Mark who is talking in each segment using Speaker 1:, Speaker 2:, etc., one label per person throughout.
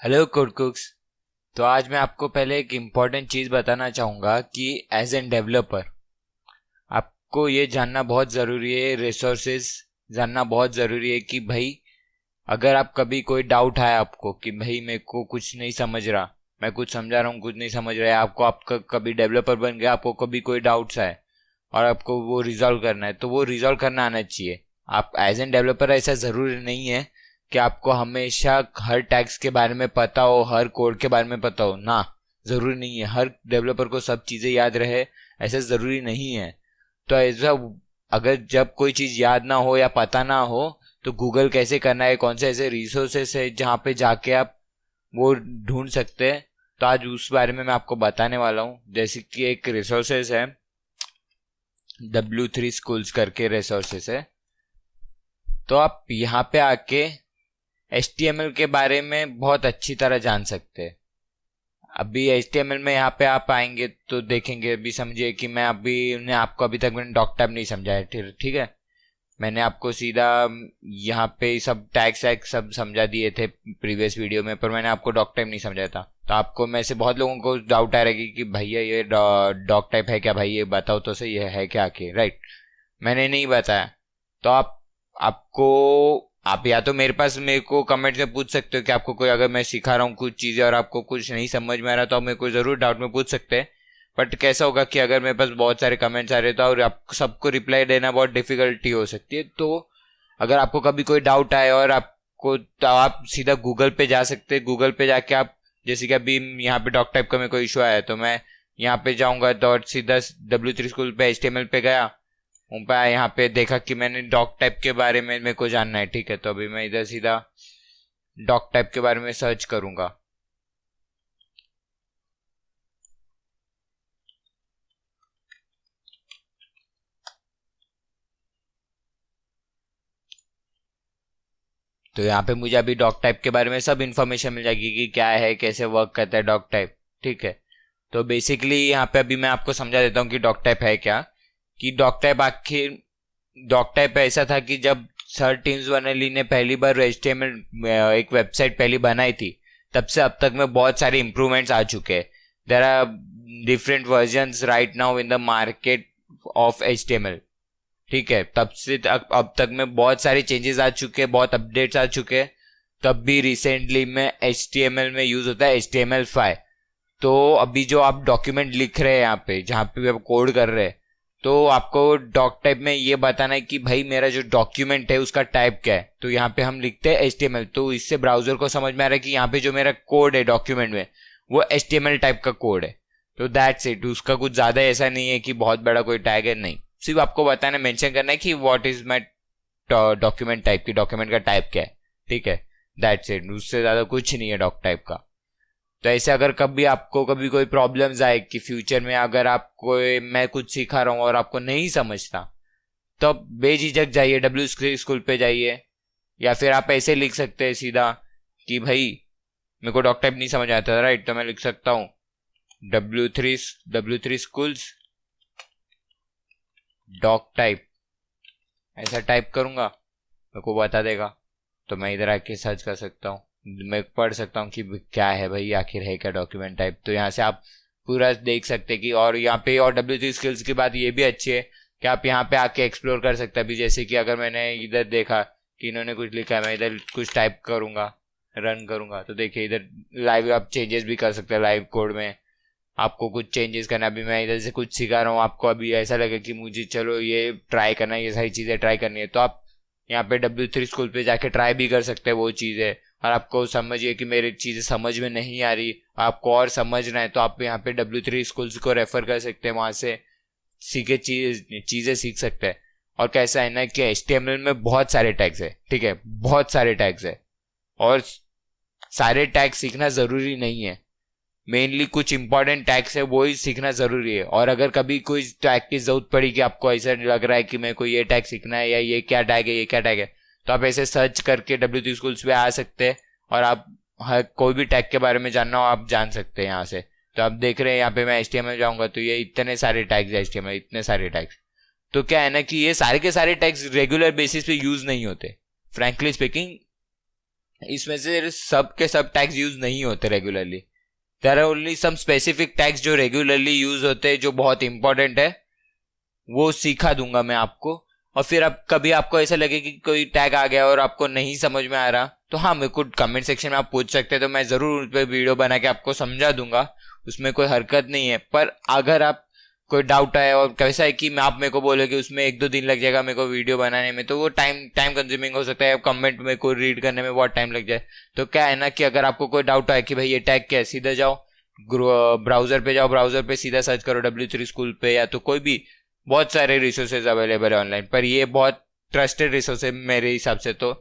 Speaker 1: Hello कुक्स। तो आज मैं आपको पहले एक इम्पॉर्टेंट चीज़ बताना चाहूँगा कि एज एन डेवलपर आपको ये जानना बहुत ज़रूरी है, रिसोर्सेज जानना बहुत ज़रूरी है कि भाई अगर आप कभी कोई डाउट है आपको कि भाई मेरे को कुछ नहीं समझ रहा, मैं कुछ समझा रहा हूँ कुछ नहीं समझ रहा है, आपको आपका कभी डेवलपर बन गया, आपको कभी कोई डाउट्स है और आपको वो रिजॉल्व करना है, तो वो रिजॉल्व करना आना चाहिए। आप एज एन डेवलपर ऐसा ज़रूरी नहीं है कि आपको हमेशा हर टैग्स के बारे में पता हो, हर कोड के बारे में पता हो ना। ज़रूरी नहीं है हर डेवलपर को सब चीज़ें याद रहे, ऐसा ज़रूरी नहीं है। तो ऐसा अगर जब कोई चीज़ याद ना हो या पता ना हो तो गूगल कैसे करना है, कौन से ऐसे रिसोर्सेस है जहाँ पे जाके आप वो ढूंढ सकते हैं। तो आज उस बारे में मैं आपको बताने वाला हूँ। जैसे कि एक रिसोर्सेस है, W3 Schools करके रिसोर्सेस है। तो आप यहाँ पे आके HTML के बारे में बहुत अच्छी तरह जान सकते हैं। अभी HTML में यहाँ पे आप आएंगे तो देखेंगे, अभी समझिए कि मैं अभी ने आपको अभी तक मैंने डॉक टाइप नहीं समझाया, ठीक ठीक है। मैंने आपको सीधा यहाँ पे सब टैग्स वैग सब समझा दिए थे प्रीवियस वीडियो में, पर मैंने आपको डॉक टाइप नहीं समझाया था। तो आपको में से बहुत लोगों को डाउट आ रहेगी कि भैया ये डॉक टाइप है क्या, भाई ये बताओ तो सही है क्या आके, राइट। मैंने नहीं बताया। तो आपको आप या तो मेरे को कमेंट में पूछ सकते हो कि आपको कोई, अगर मैं सिखा रहा हूँ कुछ चीज़ें और आपको कुछ नहीं समझ में आ रहा तो आप मेरे को ज़रूर डाउट में पूछ सकते हैं। बट कैसा होगा कि अगर मेरे पास बहुत सारे कमेंट्स आ रहे तो और आप सबको रिप्लाई देना बहुत डिफिकल्टी हो सकती है। तो अगर आपको कभी कोई डाउट आए और आपको, तो आप सीधा गूगल पे जा सकते हैं। गूगल पे जाके आप, जैसे कि अभी यहाँ पे डॉक टाइप का मेरे को इशू आया है तो मैं यहाँ पे जाऊँगा तो और सीधा W3 School पे HTML पे गया, उनपा यहाँ पे देखा कि मैंने डॉक टाइप के बारे में मेरे को जानना है, ठीक है। तो अभी मैं इधर सीधा डॉक टाइप के बारे में सर्च करूंगा। तो यहाँ पे मुझे अभी डॉक टाइप के बारे में सब इन्फॉर्मेशन मिल जाएगी कि क्या है, कैसे वर्क करता है डॉक टाइप, ठीक है। तो बेसिकली यहाँ पे अभी मैं आपको समझा देता हूँ कि डॉक टाइप है क्या। कि डॉक टाइप आखिर, डॉक टाइप ऐसा था कि जब सर टिम्स बर्नर्ली ने पहली बार HTML एक वेबसाइट पहली बनाई थी, तब से अब तक में बहुत सारे इंप्रूवमेंट्स आ चुके हैं। There are different versions right now in the market of HTML, ठीक है। तब से अब तक में बहुत सारे चेंजेस आ चुके हैं, बहुत अपडेट्स आ चुके हैं। तब भी रिसेंटली में HTML में यूज होता है HTML5। तो अभी जो आप डॉक्यूमेंट लिख रहे हैं यहाँ पे, जहाँ पे भी आप कोड कर रहे हैं, तो आपको डॉक टाइप में ये बताना है कि भाई मेरा जो डॉक्यूमेंट है उसका टाइप क्या है। तो यहाँ पे हम लिखते हैं HTML, तो इससे ब्राउजर को समझ में आ रहा है कि यहाँ पे जो मेरा कोड है डॉक्यूमेंट में वो HTML टाइप का कोड है। तो दैट्स इट, उसका कुछ ज्यादा ऐसा नहीं है कि बहुत बड़ा कोई टैग है, नहीं। सिर्फ आपको बताना, मेंशन करना है कि what is my document type, की डॉक्यूमेंट का टाइप क्या है, ठीक है। दैट्स इट, उससे ज्यादा कुछ नहीं है डॉक टाइप का। तो ऐसे अगर कभी आपको कभी कोई प्रॉब्लम्स आए कि फ्यूचर में अगर आपको, मैं कुछ सिखा रहा हूँ और आपको नहीं समझता, तो आप बेझिझक जाइए W3 School पे जाइए। या फिर आप ऐसे लिख सकते हैं सीधा कि भाई मेरे को डॉक टाइप नहीं समझ आता, राइट। तो मैं लिख सकता हूँ W3 Schools डॉक टाइप, ऐसा टाइप करूंगा मेरे को बता देगा। तो मैं इधर आके सर्च कर सकता हूँ, मैं पढ़ सकता हूँ कि क्या है भाई, आखिर है क्या डॉक्यूमेंट टाइप। तो यहाँ से आप पूरा देख सकते हैं कि, और यहाँ पे और W3 Skills की बात ये भी अच्छी है कि आप यहाँ पे आके एक्सप्लोर कर सकते हैं। अभी जैसे कि अगर मैंने इधर देखा कि इन्होंने कुछ लिखा है, मैं इधर कुछ टाइप करूंगा, रन करूंगा, तो देखिए इधर लाइव आप चेंजेस भी कर सकते हैं लाइव कोड में। आपको कुछ चेंजेस करना, अभी मैं इधर से कुछ सिखा रहा हूँ, आपको अभी ऐसा लगे कि मुझे चलो ये ट्राई करना है, ये सारी चीज़ें ट्राई करनी है, तो आप यहाँ पे W3 School पे जाके ट्राई भी कर सकते हैं वो चीज़ें। और आपको समझिए कि मेरी चीज़ें समझ में नहीं आ रही, आपको और समझना है, तो आप यहाँ पे W3 Schools को रेफर कर सकते हैं, वहाँ से सीखे चीज़ें सीख सकते हैं। और कैसा है ना कि HTML में बहुत सारे टैग्स है, ठीक है, बहुत सारे टैग्स है। और सारे टैग सीखना ज़रूरी नहीं है, मेनली कुछ इंपॉर्टेंट टैग्स है वो ही सीखना जरूरी है। और अगर कभी कोई टैग की जरूरत पड़ी कि आपको ऐसा लग रहा है कि मेरे को ये टैग सीखना है या ये क्या टैग है, ये क्या टैग है, तो आप ऐसे सर्च करके W3 Schools पे आ सकते हैं और आप हर कोई भी टैग के बारे में जानना हो आप जान सकते हैं यहाँ से। तो आप देख रहे हैं यहाँ पे मैं HTML जाऊंगा तो ये इतने सारे टैग्स है HTML, इतने सारे टैग्स। तो क्या है ना कि ये सारे के सारे टैग्स रेगुलर बेसिस पे यूज नहीं होते, फ्रैंकली स्पीकिंग। इसमें से सब के सब टैग्स यूज नहीं होते regularly. There are only some specific tags जो रेगुलरली यूज होते हैं, जो बहुत इंपॉर्टेंट है, वो सिखा दूंगा मैं आपको। और फिर अब कभी आपको ऐसा लगे कि कोई टैग आ गया और आपको नहीं समझ में आ रहा, तो हाँ, मेरे को कमेंट सेक्शन में आप पूछ सकते हैं, तो मैं जरूर उस पर वीडियो बना के आपको समझा दूंगा, उसमें कोई हरकत नहीं है। पर अगर आप कोई डाउट है और कैसा है कि आप मेरे को बोले कि उसमें 1-2 दिन लग जाएगा मेरे को वीडियो बनाने में, तो वो टाइम टाइम कंज्यूमिंग हो सकता है, कमेंट में कोई रीड करने में बहुत टाइम लग जाए। तो क्या है ना कि अगर आपको कोई डाउट है कि भाई ये टैग क्या है, सीधे जाओ ब्राउजर पे जाओ, ब्राउजर पे सीधा सर्च करो W3 स्कूल पे, या तो कोई भी, बहुत सारे रिसोर्सेज अवेलेबल है ऑनलाइन। पर ये बहुत ट्रस्टेड रिसोर्स है मेरे हिसाब से, तो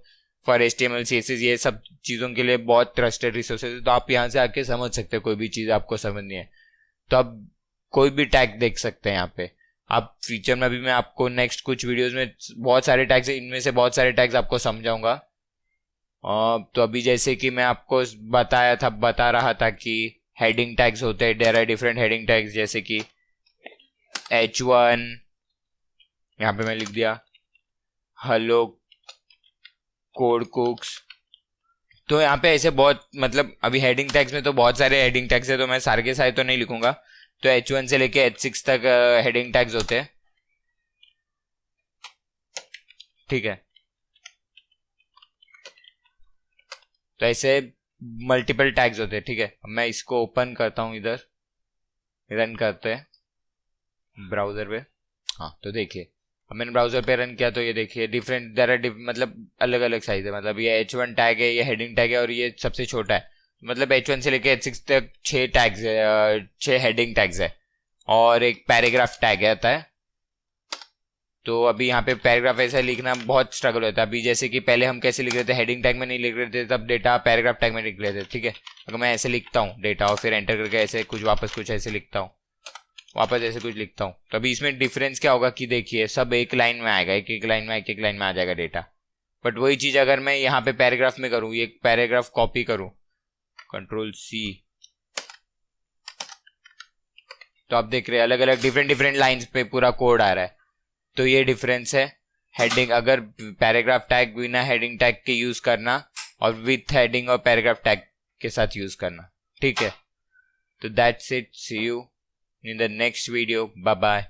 Speaker 1: फॉर HTML CSS ये सब चीज़ों के लिए बहुत ट्रस्टेड रिसोर्सेज है। तो आप यहाँ से आके समझ सकते हो, कोई भी चीज़ आपको समझनी है तो आप कोई भी टैग देख सकते हैं यहाँ पे। आप फ्यूचर में, अभी मैं आपको नेक्स्ट कुछ वीडियोस में बहुत सारे टैग्स, इनमें से बहुत सारे टैग्स आपको समझाऊंगा। तो अभी जैसे कि मैं आपको बता रहा था कि हेडिंग टैग्स होते हैं, there are different heading tags, जैसे कि H1, यहाँ पे मैं लिख दिया हेलो कोड कुक्स। तो यहाँ पे ऐसे बहुत, मतलब अभी हेडिंग टैग्स में तो बहुत सारे हेडिंग टैग्स है, तो मैं सारे के सारे तो नहीं लिखूंगा। तो H1 से लेके H6 तक हेडिंग टैग्स होते हैं, ठीक है। तो ऐसे मल्टीपल टैग्स होते हैं, ठीक है। अब मैं इसको ओपन करता हूँ, इधर रन करते हैं ब्राउजर पे। हाँ, तो देखिए अब मैंने ब्राउजर पे रन किया, तो ये देखिए डिफरेंट, देयर आर मतलब अलग अलग साइज है। मतलब ये H1 टैग है, ये हेडिंग टैग है, और ये सबसे छोटा है। मतलब H1 से लेके H6 तक 6 टैग्स है, 6 हेडिंग टैग्स है, और एक पैराग्राफ टैग आता है। तो अभी यहाँ पे पैराग्राफ ऐसा लिखना बहुत स्ट्रगल होता है। अभी जैसे कि पहले हम कैसे लिख रहे थे, हेडिंग टैग में नहीं लिख रहे थे, तब डेटा पैराग्राफ टैग में लिख रहे थे, ठीक है। अगर मैं ऐसे लिखता हूँ डेटा और फिर एंटर करके ऐसे कुछ वापस कुछ ऐसे लिखता हूँ, वापस ऐसे कुछ लिखता हूँ, तो अभी इसमें डिफरेंस क्या होगा कि देखिए सब एक लाइन में आएगा, एक एक लाइन में, एक एक लाइन में आ जाएगा डेटा। बट वही चीज अगर मैं यहाँ पे पैराग्राफ में करूँ, ये पैराग्राफ कॉपी करूँ, Ctrl+C, तो आप देख रहे हैं अलग अलग डिफरेंट डिफरेंट लाइंस पे पूरा कोड आ रहा है। तो ये डिफरेंस है। हेडिंग, अगर पैराग्राफ टैग बिना हेडिंग टैग के यूज करना, और विथ हेडिंग और पैराग्राफ टैग के साथ यूज करना, ठीक है। तो that's it, see you in the next video, bye bye.